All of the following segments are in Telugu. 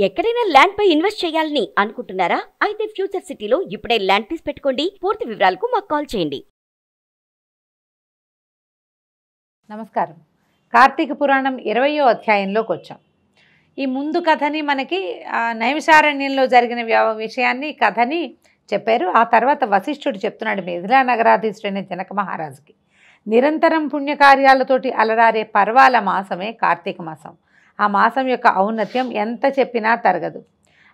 ఎక్కడైనా ల్యాండ్ పై ఇన్వెస్ట్ చేయాలని అనుకుంటున్నారా? అయితే ఫ్యూచర్ సిటీలో ఇప్పుడే ల్యాండ్ పీస్ పెట్టుకోండి. పూర్తి వివరాలకు మాకు కాల్ చేయండి. నమస్కారం. కార్తీక పురాణం 20వ అధ్యాయంలోకి వచ్చాం. ఈ ముందు కథని మనకి నైమిషారణ్యంలో జరిగిన విషయాన్ని కథని చెప్పారు. ఆ తర్వాత వశిష్ఠుడు చెప్తున్నాడు మిథిలా నగరాధీశుడైన జనక మహారాజుకి, నిరంతరం పుణ్యకార్యాలతోటి అలరారే పర్వాల మాసమే కార్తీక మాసం. ఆ మాసం యొక్క ఔన్నత్యం ఎంత చెప్పినా తరగదు.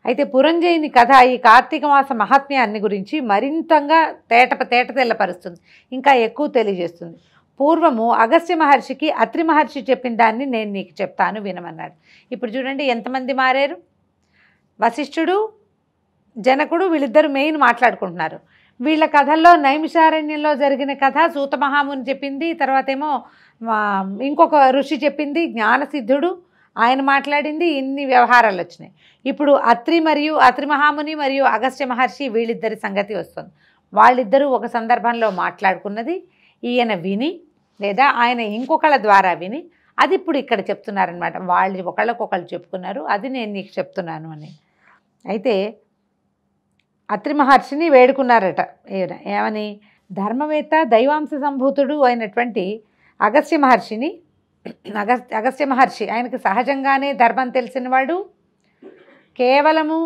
అయితే పురంజయుని కథ ఈ కార్తీక మాస మహాత్మ్యాన్ని గురించి మరింతగా తేట తెల్లపరుస్తుంది, ఇంకా ఎక్కువ తెలియజేస్తుంది. పూర్వము అగస్త్య మహర్షికి అత్రి మహర్షి చెప్పిన దాన్ని నేను నీకు చెప్తాను వినమన్నాడు. ఇప్పుడు చూడండి ఎంతమంది మారారు. వశిష్ఠుడు, జనకుడు వీళ్ళిద్దరు మెయిన్ మాట్లాడుకుంటున్నారు. వీళ్ళ కథల్లో నైమిషారణ్యంలో జరిగిన కథ సూత మహాముని చెప్పింది, తర్వాత ఏమో ఇంకొక ఋషి చెప్పింది, జ్ఞానసిద్ధుడు ఆయన మాట్లాడింది, ఇన్ని వ్యవహారాలు వచ్చినాయి. ఇప్పుడు అత్రి మహాముని మరియు అగస్త్య మహర్షి వీళ్ళిద్దరి సంగతి వస్తుంది. వాళ్ళిద్దరూ ఒక సందర్భంలో మాట్లాడుకున్నది ఈయన విని, లేదా ఆయన ఇంకొకళ్ళ ద్వారా విని, అది ఇప్పుడు ఇక్కడ చెప్తున్నారనమాట. వాళ్ళు ఒకళ్ళకొకళ్ళు చెప్పుకున్నారు, అది నేను నీకు చెప్తున్నాను అని. అయితే అత్రి మహర్షిని వేడుకున్నారట. ఏమని? ధర్మవేత్త దైవాంశ సంభూతుడు అయినటువంటి అగస్త్య మహర్షి ఆయనకి సహజంగానే ధర్మం తెలిసినవాడు. కేవలము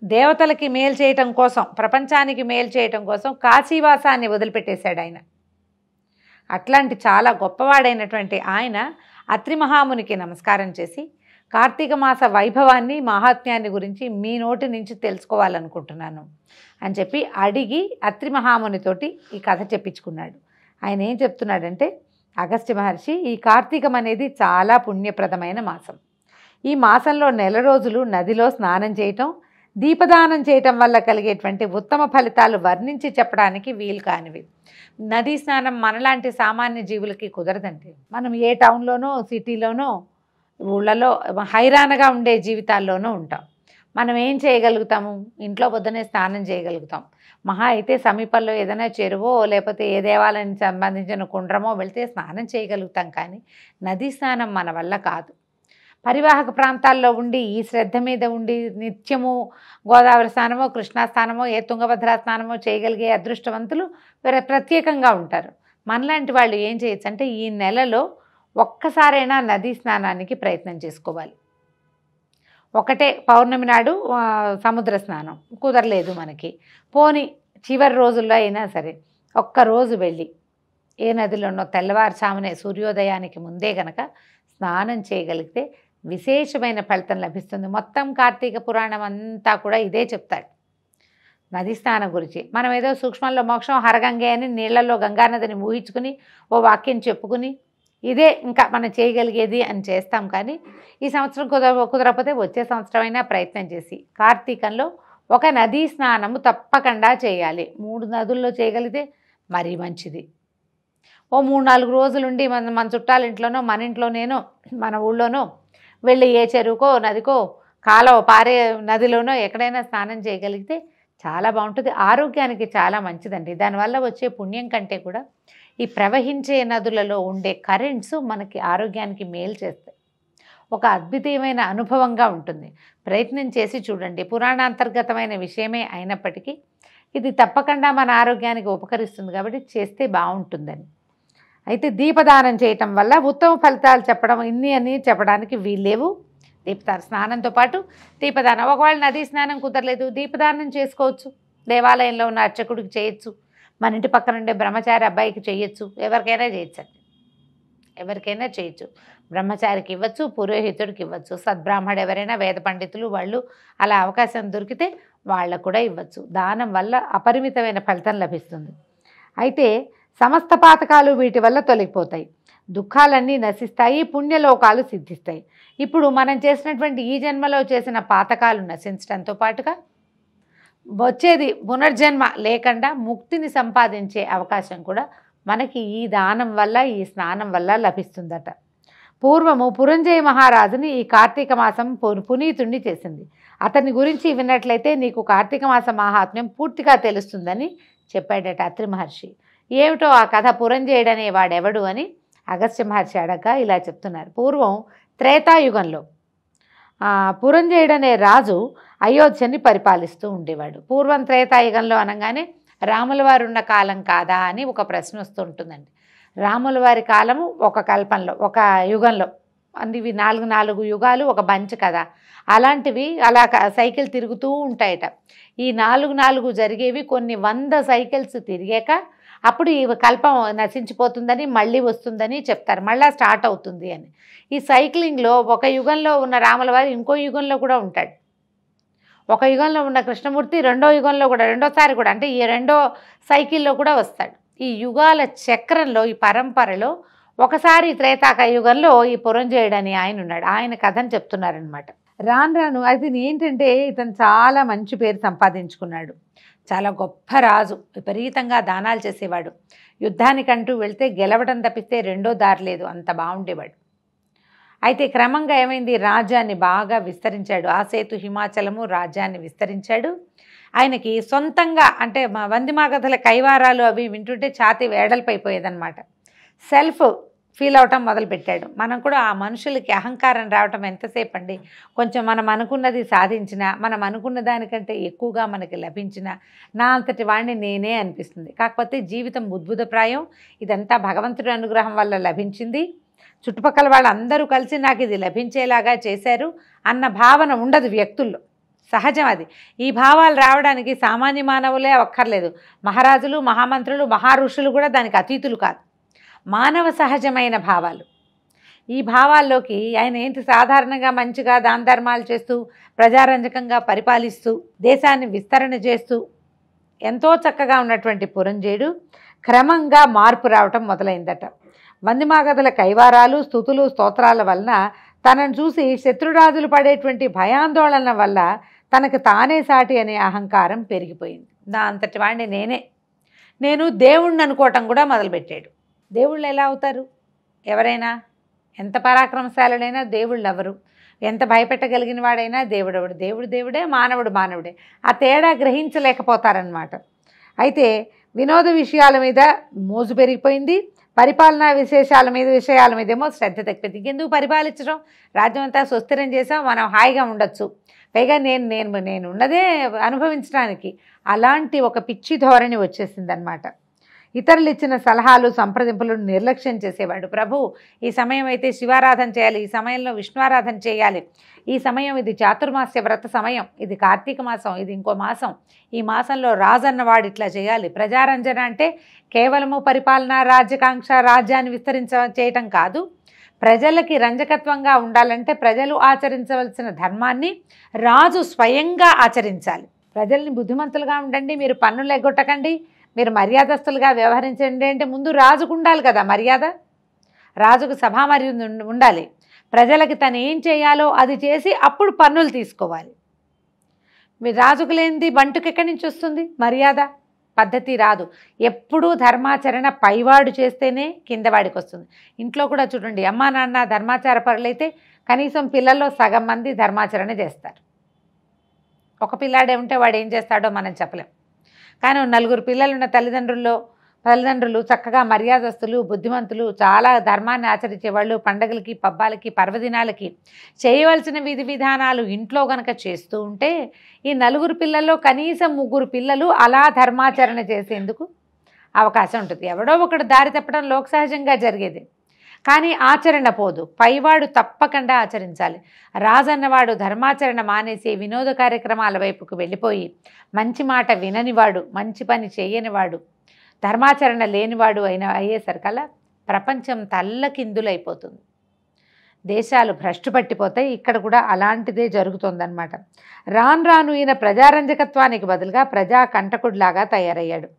దేవతలకి మేలు చేయటం కోసం, ప్రపంచానికి మేలు చేయటం కోసం కాశీవాసాన్ని వదిలిపెట్టేశాడు ఆయన. అట్లాంటి చాలా గొప్పవాడైనటువంటి ఆయన అత్రి మహామునికి నమస్కారం చేసి, కార్తీక మాస వైభవాన్ని మహాత్మ్యాన్ని గురించి మీ నోటి నుంచి తెలుసుకోవాలనుకుంటున్నాను అని చెప్పి అడిగి అత్రి మహామునితోటి ఈ కథ చెప్పించుకున్నాడు. ఆయన ఏం చెప్తున్నాడంటే, అగస్త్య మహర్షి, ఈ కార్తీకం అనేది చాలా పుణ్యప్రదమైన మాసం. ఈ మాసంలో నెల రోజులు నదిలో స్నానం చేయటం, దీపదానం చేయటం వల్ల కలిగేటువంటి ఉత్తమ ఫలితాలు వర్ణించి చెప్పడానికి వీలు కానివి. నదీ స్నానం మనలాంటి సామాన్య జీవులకి కుదరదండి. మనం ఏ టౌన్లోనో సిటీలోనో ఊళ్ళలో హైరాణగా ఉండే జీవితాల్లోనూ ఉంటాం. మనం ఏం చేయగలుగుతాము? ఇంట్లో పొద్దునే స్నానం చేయగలుగుతాం. మహా అయితే సమీపంలో ఏదైనా చెరువో లేకపోతే ఏ దేవాలయానికి సంబంధించిన కుండ్రమో వెళ్తే స్నానం చేయగలుగుతాం, కానీ నదీ స్నానం మన వల్ల కాదు. పరివాహక ప్రాంతాల్లో ఉండి ఈ శ్రద్ధ మీద ఉండి నిత్యము గోదావరి స్నానమో కృష్ణా స్నానమో ఏ తుంగభద్రా స్నానమో చేయగలిగే అదృష్టవంతులు ప్రత్యేకంగా ఉంటారు. మనలాంటి వాళ్ళు ఏం చేయొచ్చు అంటే, ఈ నెలలో ఒక్కసారైనా నదీ స్నానానికి ప్రయత్నం చేసుకోవాలి. ఒకటే పౌర్ణమి నాడు సముద్ర స్నానం కుదరలేదు మనకి, పోని చివరి రోజుల్లో అయినా సరే ఒక్కరోజు వెళ్ళి ఏ నదిలోనో తెల్లవారుజామునే సూర్యోదయానికి ముందే గనక స్నానం చేయగలిగితే విశేషమైన ఫలితం లభిస్తుంది. మొత్తం కార్తీక పురాణం అంతా కూడా ఇదే చెప్తాడు నదీ స్నానం గురించి. మనం ఏదో సూక్ష్మంలో మోక్షం హరగంగే అని నీళ్లలో గంగానదిని ఊహించుకుని ఓ వాక్యం చెప్పుకుని ఇదే ఇంకా మనం చేయగలిగేది అని చేస్తాం, కానీ ఈ సంవత్సరం కుదరకపోతే వచ్చే సంవత్సరమైనా ప్రయత్నం చేసి కార్తీకంలో ఒక నదీ స్నానము తప్పకుండా చేయాలి. 3 నదుల్లో చేయగలిగితే మరీ మంచిది. ఓ 3-4 రోజులుండి మన చుట్టాల ఇంట్లోనో మన ఇంట్లోనేనో మన ఊళ్ళోనో వెళ్ళి ఏ చెరువుకో నదికో కాలువ పారే నదిలోనో ఎక్కడైనా స్నానం చేయగలిగితే చాలా బాగుంటుంది. ఆరోగ్యానికి చాలా మంచిదండి. దానివల్ల వచ్చే పుణ్యం కంటే కూడా ఈ ప్రవహించే నదులలో ఉండే కరెంట్స్ మనకి ఆరోగ్యానికి మేలు చేస్తాయి. ఒక అద్భుతమైన అనుభవంగా ఉంటుంది. ప్రయత్నం చేసి చూడండి. పురాణాంతర్గతమైన విషయమే అయినప్పటికీ ఇది తప్పకుండా మన ఆరోగ్యానికి ఉపకరిస్తుంది కాబట్టి చేస్తే బాగుంటుందని. అయితే దీపదానం చేయటం వల్ల ఉత్తమ ఫలితాలు చెప్పడం అని చెప్పడానికి వీల్లేవు. స్నానంతో పాటు దీపదానం, ఒకవేళ నదీ స్నానం కుదరలేదు దీపదానం చేసుకోవచ్చు. దేవాలయంలో ఉన్న అర్చకుడికి చేయొచ్చు, మన ఇంటి పక్కన ఉండే బ్రహ్మచారి అబ్బాయికి చేయొచ్చు, ఎవరికైనా చేయొచ్చు. బ్రహ్మచారికి ఇవ్వచ్చు, పురోహితుడికి ఇవ్వచ్చు, సద్బ్రాహ్మడు ఎవరైనా వేద పండితులు వాళ్ళు అలా అవకాశం దొరికితే వాళ్ళకు కూడా ఇవ్వచ్చు. దానం వల్ల అపరిమితమైన ఫలితం లభిస్తుంది. అయితే సమస్త పాతకాలు వీటి వల్ల తొలగిపోతాయి, దుఃఖాలన్నీ నశిస్తాయి, పుణ్యలోకాలు సిద్ధిస్తాయి. ఇప్పుడు మనం చేసినటువంటి ఈ జన్మలో చేసిన పాతకాలు నశించడంతో పాటుగా వచ్చేది పునర్జన్మ లేకుండా ముక్తిని సంపాదించే అవకాశం కూడా మనకి ఈ దానం వల్ల ఈ స్నానం వల్ల లభిస్తుందట. పూర్వము పురంజయ మహారాజుని ఈ కార్తీక మాసం పునీతుణ్ణి చేసింది. అతని గురించి విన్నట్లయితే నీకు కార్తీక మాస మహాత్మ్యం పూర్తిగా తెలుస్తుందని చెప్పాడట అత్రి మహర్షి. ఏమిటో ఆ కథ పురంజయుడనే వాడెవడు అని అగస్త్య మహర్షి అడగ ఇలా చెప్తున్నారు. పూర్వం త్రేతాయుగంలో పురంజయుడు అనే రాజు అయోధ్యని పరిపాలిస్తూ ఉండేవాడు. పూర్వం త్రేతాయుగంలో అనగానే రాముల వారు ఉన్న కాలం కాదా అని ఒక ప్రశ్న వస్తూ ఉంటుందండి. రాముల వారి కాలము ఒక కల్పంలో, ఒక యుగంలో, ఇవి 4 యుగాలు ఒక బంచ్ కదా, అలాంటివి అలా సైకిల్ తిరుగుతూ ఉంటాయట. ఈ 4 జరిగేవి కొన్ని 100 సైకిల్స్ తిరిగాక అప్పుడు ఈ కల్పం నశించిపోతుందని మళ్ళీ వస్తుందని చెప్తారు, మళ్ళీ స్టార్ట్ అవుతుంది అని. ఈ సైక్లింగ్లో ఒక యుగంలో ఉన్న రాముల వారు ఇంకో యుగంలో కూడా ఉంటాడు, ఒక యుగంలో ఉన్న కృష్ణమూర్తి రెండో యుగంలో కూడా, రెండోసారి కూడా, అంటే ఈ రెండో సైకిల్లో కూడా వస్తాడు. ఈ యుగాల చక్రంలో, ఈ పరంపరలో ఒకసారి త్రేతాక యుగంలో ఈ పురంజయుడు అని ఆయన ఉన్నాడు. ఆయన కథను చెప్తున్నారనమాట. రాను అది ఏంటంటే ఇతను చాలా మంచి పేరు సంపాదించుకున్నాడు. చాలా గొప్ప రాజు, విపరీతంగా దానాలు చేసేవాడు. యుద్ధానికంటూ వెళ్తే గెలవడం తప్పిస్తే రెండో దారి లేదు, అంత బాగుండేవాడు. అయితే క్రమంగా ఏమైంది, రాజ్యాన్ని బాగా విస్తరించాడు. ఆసేతు హిమాచలము రాజ్యాన్ని విస్తరించాడు. ఆయనకి సొంతంగా అంటే వందిమాగధల కైవారాలు అవి వింటుంటే ఛాతీ వేడల్పైపోయేదన్నమాట. సెల్ఫ్ ఫీల్ అవటం మొదలుపెట్టాడు. మనం కూడా ఆ మనుషులకి అహంకారం రావటం ఎంతసేపు అండి, కొంచెం మనం అనుకున్నది సాధించినా, మనం అనుకున్న దానికంటే ఎక్కువగా మనకి లభించినా నా అంతటి వాడిని నేనే అనిపిస్తుంది. కాకపోతే జీవితం ఉద్భుతప్రాయం, ఇదంతా భగవంతుడి అనుగ్రహం వల్ల లభించింది, చుట్టుపక్కల వాళ్ళందరూ కలిసి నాకు ఇది లభించేలాగా చేశారు అన్న భావన ఉండదు వ్యక్తుల్లో, సహజం అది. ఈ భావాలు రావడానికి సామాన్య మానవులే అక్కర్లేదు, మహారాజులు, మహామంత్రులు, మహారుషులు కూడా దానికి అతీతులు కాదు. మానవ సహజమైన భావాలు. ఈ భావాల్లోకి ఆయన ఏంటి, సాధారణంగా మంచిగా దాన ధర్మాలు చేస్తూ ప్రజారంజకంగా పరిపాలిస్తూ దేశాన్ని విస్తరణ చేస్తూ ఎంతో చక్కగా ఉన్నటువంటి పురంజయుడు క్రమంగా మార్పు రావటం మొదలైందట. వందిమాగధల కైవారాలు, స్తుతులు, స్తోత్రాల వలన తనను చూసి శత్రురాజులు పడేటువంటి భయాందోళన వల్ల తనకు తానే సాటి అనే అహంకారం పెరిగిపోయింది. నా అంతటి వాడిని నేను దేవుణ్ణి అనుకోవటం కూడా మొదలుపెట్టాడు. దేవుళ్ళు ఎలా అవుతారు? ఎవరైనా ఎంత పరాక్రమశాలుడైనా దేవుళ్ళు ఎవరు, ఎంత భయపెట్టగలిగిన వాడైనా దేవుడెవడు, దేవుడు దేవుడే, మానవుడు మానవుడే. ఆ తేడా గ్రహించలేకపోతారనమాట. అయితే వినోద విషయాల మీద మోజు పెరిగిపోయింది, పరిపాలనా విషయాల మీదేమో శ్రద్ధ తగ్గిపోయింది. ఇంకెందుకు పరిపాలించడం, రాజ్యం అంతా సుస్థిరం చేసాం, మనం హాయిగా ఉండొచ్చు, పైగా నేను ఉన్నదే అనుభవించడానికి, అలాంటి ఒక పిచ్చి ధోరణి వచ్చేసిందనమాట. ఇతరులు ఇచ్చిన సలహాలు, సంప్రదింపులను నిర్లక్ష్యం చేసేవాడు. ప్రభు ఈ సమయం అయితే శివారాధన చేయాలి, ఈ సమయంలో విష్ణువారాధన చేయాలి, ఈ సమయం ఇది చాతుర్మాస్య వ్రత సమయం, ఇది కార్తీక మాసం, ఇది ఇంకో మాసం, ఈ మాసంలో రాజన్నవాడు ఇట్లా చేయాలి. ప్రజారంజన అంటే కేవలము పరిపాలన, రాజ్యకాంక్ష, రాజ్యాన్ని చేయటం కాదు. ప్రజలకి రంజకత్వంగా ఉండాలంటే ప్రజలు ఆచరించవలసిన ధర్మాన్ని రాజు స్వయంగా ఆచరించాలి. ప్రజల్ని బుద్ధిమంతులుగా ఉండండి, మీరు పన్నులు ఎగ్గొట్టకండి, మీరు మర్యాదస్తులుగా వ్యవహరించండి అంటే ముందు రాజుకు ఉండాలి కదా మర్యాద. రాజుకు సభా మర్యాద ఉండాలి. ప్రజలకి తను ఏం చేయాలో అది చేసి అప్పుడు పన్నులు తీసుకోవాలి. మీ రాజుకు లేనిది బంటుకు ఎక్కడి నుంచి వస్తుంది మర్యాద? పద్ధతి రాదు. ఎప్పుడూ ధర్మాచరణ పైవాడు చేస్తేనే కిందవాడికి వస్తుంది. ఇంట్లో కూడా చూడండి, అమ్మా నాన్న ధర్మాచార పరులైతే కనీసం పిల్లల్లో సగం మంది ధర్మాచరణ చేస్తారు. ఒక పిల్లాడే ఉంటే వాడు ఏం చేస్తాడో మనం చెప్పలేం. కానీ 4 పిల్లలున్న తల్లిదండ్రులు చక్కగా మర్యాదస్తులు, బుద్ధిమంతులు, చాలా ధర్మాన్ని ఆచరించేవాళ్ళు, పండగలకి, పబ్బాలకి, పర్వదినాలకి చేయవలసిన విధి విధానాలు ఇంట్లో గనక చేస్తూ ఉంటే ఈ 4 పిల్లల్లో కనీసం 3 పిల్లలు అలా ధర్మాచరణ చేసేందుకు అవకాశం ఉంటుంది. ఎవడో ఒకడు దారి తప్పడం లోక సహజంగా జరిగేది. కానీ ఆచరణ పోదు, పైవాడు తప్పకుండా ఆచరించాలి. రాజన్నవాడు ధర్మాచరణ మానేసి వినోద కార్యక్రమాల వైపుకు వెళ్ళిపోయి మంచి మాట విననివాడు, మంచి పని చేయనివాడు, ధర్మాచరణ లేనివాడు అయ్యేసరికల్లా ప్రపంచం తల్లకిందులైపోతుంది, దేశాలు భ్రష్టు పట్టిపోతాయి. ఇక్కడ కూడా అలాంటిదే జరుగుతుందన్నమాట. రాను ఈయన ప్రజారంజకత్వానికి బదులుగా ప్రజా కంటకుడిలాగా తయారయ్యాడు.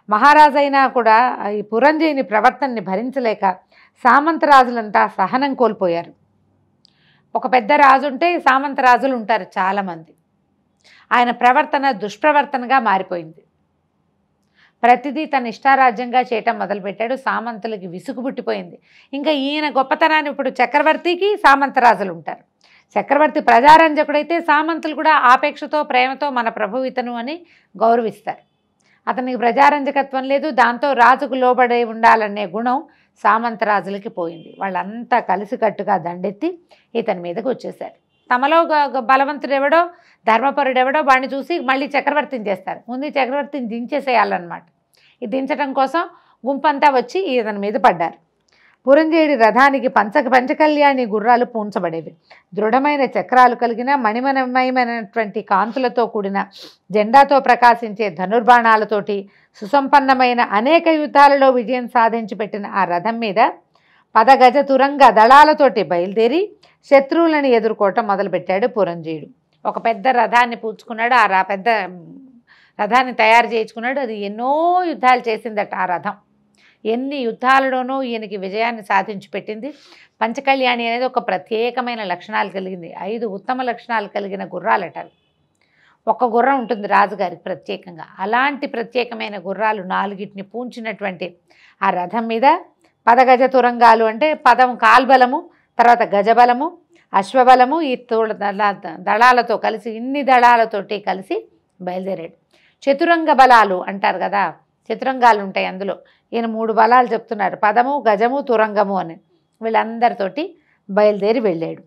మహారాజైనా కూడా ఈ పురంజయుని ప్రవర్తనని భరించలేక సామంతరాజులంతా సహనం కోల్పోయారు. ఒక పెద్ద రాజు ఉంటే సామంతరాజులు ఉంటారు చాలామంది. ఆయన ప్రవర్తన దుష్ప్రవర్తనగా మారిపోయింది. ప్రతిదీ తన ఇష్టారాజ్యంగా చేయటం మొదలుపెట్టాడు. సామంతులకి విసుగు పుట్టిపోయింది. ఇంకా ఈయన గొప్పతనాన్ని ఇప్పుడు చక్రవర్తికి సామంతరాజులు ఉంటారు. చక్రవర్తి ప్రజారంజకుడైతే సామంతులు కూడా ఆపేక్షతో, ప్రేమతో మన ప్రభు ఇతను అని గౌరవిస్తారు. అతనికి ప్రజారంజకత్వం లేదు, దాంతో రాజుకు లోబడి ఉండాలనే గుణం సామంతరాజులకి పోయింది. వాళ్ళంతా కలిసికట్టుగా దండెత్తి ఇతని మీదకి వచ్చేశారు. తమలో బలవంతుడెవడో ధర్మపరుడెవడో వాడిని చూసి మళ్ళీ చక్రవర్తిని చేస్తారు. ముందు చక్రవర్తిని దించేసేయాలన్నమాట. ఇది దించడం కోసం గుంపంతా వచ్చి ఇతని మీద పడ్డారు. పురంజేయుడి రథానికి పంచకళ్యాణి గుర్రాలు పూంచబడేవి. దృఢమైన చక్రాలు కలిగిన మణిమయమైనటువంటి కాంతులతో కూడిన జెండాతో ప్రకాశించే ధనుర్బాణాలతోటి సుసంపన్నమైన అనేక యుద్ధాలలో విజయం సాధించి పెట్టిన ఆ రథం మీద పదగజ తురంగ దళాలతోటి బయలుదేరి శత్రువులను ఎదుర్కోవటం మొదలుపెట్టాడు పురంజేయుడు. ఒక పెద్ద రథాన్ని పూడ్చుకున్నాడు. ఆ పెద్ద రథాన్ని తయారు చేయించుకున్నాడు. అది ఎన్నో యుద్ధాలు చేసిందట ఆ రథం. ఎన్ని యుద్ధాలలోనూ ఈయనకి విజయాన్ని సాధించి పెట్టింది. పంచకళ్యాణి అనేది ఒక ప్రత్యేకమైన లక్షణాలు కలిగింది. 5 ఉత్తమ లక్షణాలు కలిగిన గుర్రాలట. ఒక గుర్రం ఉంటుంది రాజుగారికి ప్రత్యేకంగా. అలాంటి ప్రత్యేకమైన గుర్రాలు 4టిని పూంచినటువంటి ఆ రథం మీద పదగజ తురంగాలు అంటే పదం కాల్బలము, తర్వాత గజబలము, అశ్వబలము, ఈ దళాలతో కలిసి ఇన్ని దళాలతోటి కలిసి బయలుదేరాడు. చతురంగ బలాలు అంటారు కదా, చతురంగాలు ఉంటాయి అందులో. ఈయన 3 బలాలు చెప్తున్నారు, పదము, గజము, తురంగము అని. వీళ్ళందరితోటి బయలుదేరి వెళ్ళాడు.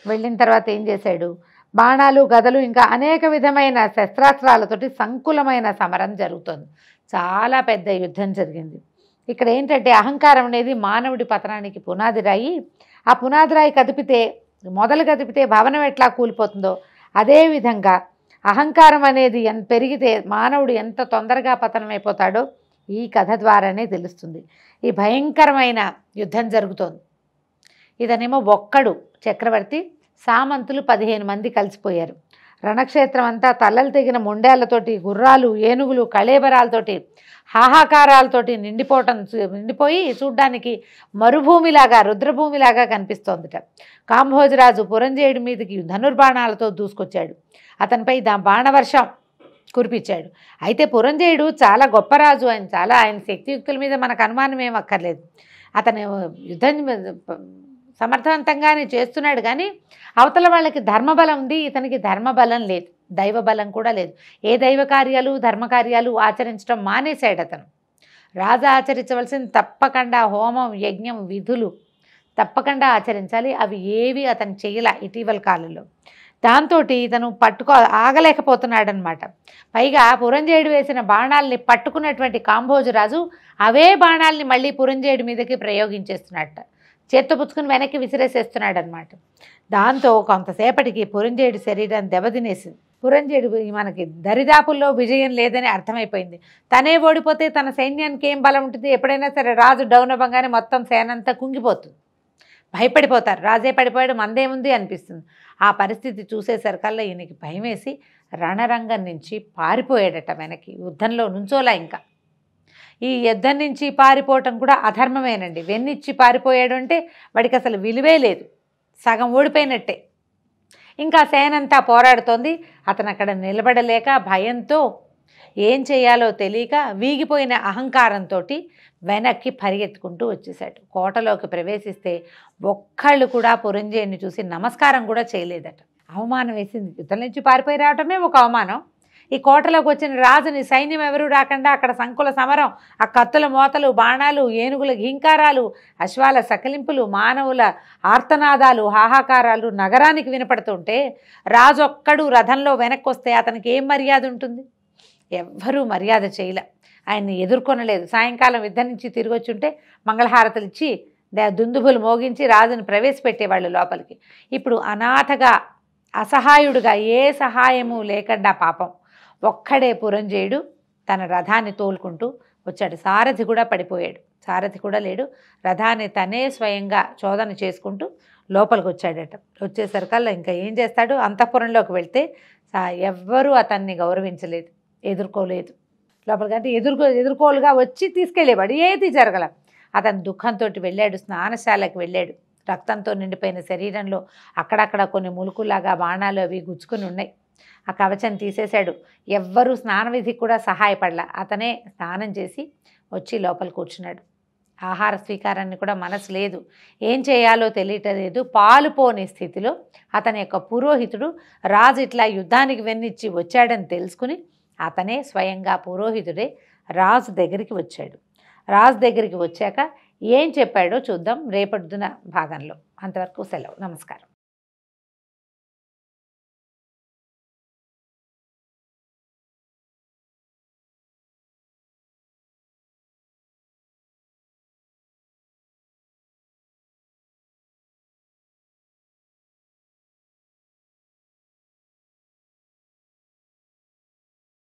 వెళ్ళిన తర్వాత ఏం చేశాడు? బాణాలు, గదలు, ఇంకా అనేక విధమైన శస్త్రాస్త్రాలతోటి సంకులమైన సమరం జరుగుతుంది. చాలా పెద్ద యుద్ధం జరిగింది. ఇక్కడ ఏంటంటే అహంకారం అనేది మానవుడి పతనానికి పునాది రాయి. ఆ పునాది రాయి కదిపితే భవనం ఎట్లా కూలిపోతుందో అదేవిధంగా అహంకారం అనేది పెరిగితే మానవుడు ఎంత తొందరగా పతనమైపోతాడో ఈ కథ ద్వారానే తెలుస్తుంది. ఈ భయంకరమైన యుద్ధం జరుగుతోంది. ఇదనేమో ఒక్కడు చక్రవర్తి, సామంతులు 15 మంది కలిసిపోయారు. రణక్షేత్రం అంతా తెగిన గుర్రాలు, ఏనుగులు, కళేబరాలతోటి, హాహాకారాలతోటి నిండిపోయి చూడ్డానికి మరుభూమిలాగా, రుద్రభూమిలాగా కనిపిస్తోందిట. కాంభోజరాజు పురంజేయుడి మీదకి ధనుర్బాణాలతో దూసుకొచ్చాడు. అతనిపై బాణవర్షం కురిపించాడు. అయితే పురంజేయుడు చాలా గొప్ప రాజు. ఆయన శక్తియుక్తుల మీద మనకు అనుమానం ఏం అక్కర్లేదు. అతను యుద్ధం సమర్థవంతంగానే చేస్తున్నాడు. కానీ అవతల వాళ్ళకి ధర్మబలం ఉంది, ఇతనికి ధర్మబలం లేదు, దైవబలం కూడా లేదు. ఏ దైవ కార్యాలు, ధర్మకార్యాలు ఆచరించడం మానేశాడు అతను. రాజు ఆచరించవలసింది తప్పకుండా హోమం, యజ్ఞం, విధులు తప్పకుండా ఆచరించాలి. అవి ఏవి అతను చేయలే ఇటీవల కాలంలో. దాంతో ఇతను ఆగలేకపోతున్నాడనమాట. పైగా పురంజేయుడు వేసిన బాణాలని పట్టుకున్నటువంటి కాంభోజరాజు అవే బాణాలని మళ్ళీ పురంజేయుడి మీదకి ప్రయోగించేస్తున్నట్ట. చేత్తో పుచ్చుకుని వెనక్కి విసిరేసేస్తున్నాడు అనమాట. దాంతో కొంతసేపటికి పురంజేయుడి శరీరం దెబ్బతినేసింది. పురంజేయుడు మనకి దరిదాపుల్లో విజయం లేదని అర్థమైపోయింది. తనే ఓడిపోతే తన సైన్యానికి ఏం బలం ఉంటుంది? ఎప్పుడైనా సరే రాజు డౌన్ అవ్వగానే మొత్తం సేనంతా కుంగిపోతుంది, భయపడిపోతారు. రాజే పడిపోయాడు, మందేముంది అనిపిస్తుంది. ఆ పరిస్థితి చూసేసరికల్లా ఈయనకి భయం వేసి రణరంగం నుంచి పారిపోయాడట వెనక్కి. యుద్ధంలో నుంచోలా. ఇంకా ఈ యుద్ధం నుంచి పారిపోవటం కూడా అధర్మమేనండి. వెన్నిచ్చి పారిపోయాడు అంటే వాడికి అసలు విలువే లేదు, సగం ఓడిపోయినట్టే. ఇంకా సేనంతా పోరాడుతోంది. అతను అక్కడ నిలబడలేక భయంతో ఏం చేయాలో తెలియక వీగిపోయిన అహంకారంతో వెనక్కి పరిగెత్తుకుంటూ వచ్చేసాడు. కోటలోకి ప్రవేశిస్తే ఒక్కళ్ళు కూడా పురంజేయుడిని చూసి నమస్కారం కూడా చేయలేదట. అవమానం వేసింది. యుద్ధం నుంచి పారిపోయి రావటమే ఒక అవమానం. ఈ కోటలోకి వచ్చిన రాజుని సైన్యం ఎవరూ రాకుండా అక్కడ సంకుల సమరం, ఆ కత్తుల మోతలు, బాణాలు, ఏనుగుల ఘీంకారాలు, అశ్వాల సకలింపులు, మానవుల ఆర్తనాదాలు, హాహాకారాలు నగరానికి వినపడుతుంటే రాజు ఒక్కడు రథంలో వెనక్కి వస్తే అతనికి ఏం మర్యాద ఉంటుంది? ఎవ్వరూ మర్యాద చేయలే, ఆయన్ని ఎదుర్కొనలేదు. సాయంకాలం యుద్ధం నుంచి తిరిగి వచ్చి ఉంటే మంగళహారతులు ఇచ్చి దుందుబులు మోగించి రాజుని ప్రవేశపెట్టేవాళ్ళు లోపలికి. ఇప్పుడు అనాథగా, అసహాయుడుగా, ఏ సహాయము లేకుండా పాపం ఒక్కడే పురంజేయుడు తన రథాన్ని తోలుకుంటూ వచ్చాడు. సారథి కూడా పడిపోయాడు, సారథి కూడా లేడు. రథాన్ని తనే స్వయంగా చోదన చేసుకుంటూ లోపలికి వచ్చాడట. వచ్చేసరికల్లా ఇంకా ఏం చేస్తాడు? అంతఃపురంలోకి వెళ్తే ఎవ్వరూ అతన్ని గౌరవించలేదు, ఎదుర్కోలేదు. లోపలికంటే ఎదుర్కోలుగా వచ్చి తీసుకెళ్ళేవాడు, ఏది జరగల. అతను దుఃఖంతో వెళ్ళాడు, స్నానశాలకు వెళ్ళాడు. రక్తంతో నిండిపోయిన శరీరంలో అక్కడక్కడ కొన్ని ములుకులాగా బాణాలు అవి గుచ్చుకుని ఉన్నాయి. ఆ కవచం తీసేశాడు. ఎవ్వరూ స్నాన విధికి కూడా సహాయపడలా. అతనే స్నానం చేసి వచ్చి లోపల కూర్చున్నాడు. ఆహార స్వీకారాన్ని కూడా మనసు లేదు, ఏం చేయాలో తెలియటలేదు. పాలుపోని స్థితిలో అతని యొక్క పురోహితుడు రాజు ఇట్లా యుద్ధానికి వెన్నిచ్చి వచ్చాడని తెలుసుకుని అతనే స్వయంగా పురోహితుడే రాజు దగ్గరికి వచ్చాడు. రాజు దగ్గరికి వచ్చాక ఏం చెప్పాడో చూద్దాం రేపటిదిన భాగంలో. అంతవరకు సెలవు. నమస్కారం.